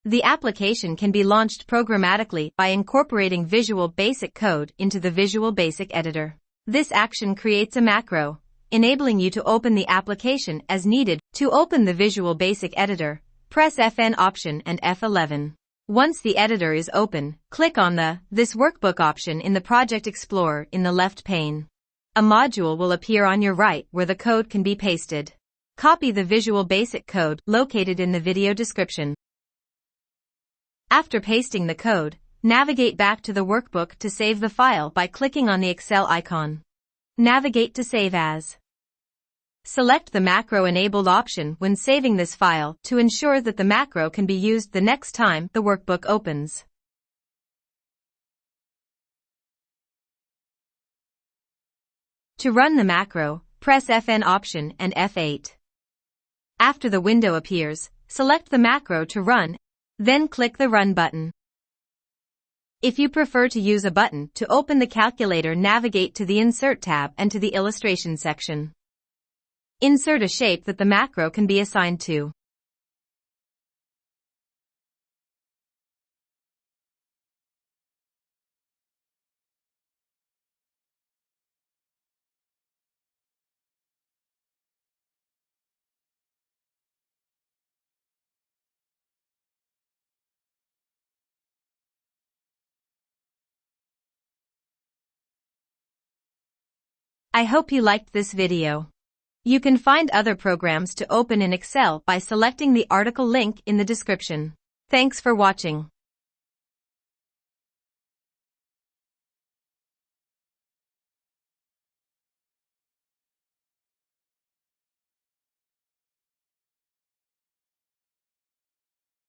The application can be launched programmatically by incorporating Visual Basic Code into the Visual Basic Editor. This action creates a macro, enabling you to open the application as needed. To open the Visual Basic Editor, press Fn option and F11. Once the editor is open, click on the This Workbook option in the Project Explorer in the left pane. A module will appear on your right where the code can be pasted. Copy the Visual Basic code located in the video description. After pasting the code, navigate back to the workbook to save the file by clicking on the Excel icon. Navigate to Save As. Select the macro-enabled option when saving this file to ensure that the macro can be used the next time the workbook opens. To run the macro, press Fn option and F8. After the window appears, select the macro to run, then click the Run button. If you prefer to use a button to open the calculator, navigate to the Insert tab and to the Illustration section. Insert a shape that the macro can be assigned to. I hope you liked this video. You can find other programs to open in Excel by selecting the article link in the description. Thanks for watching.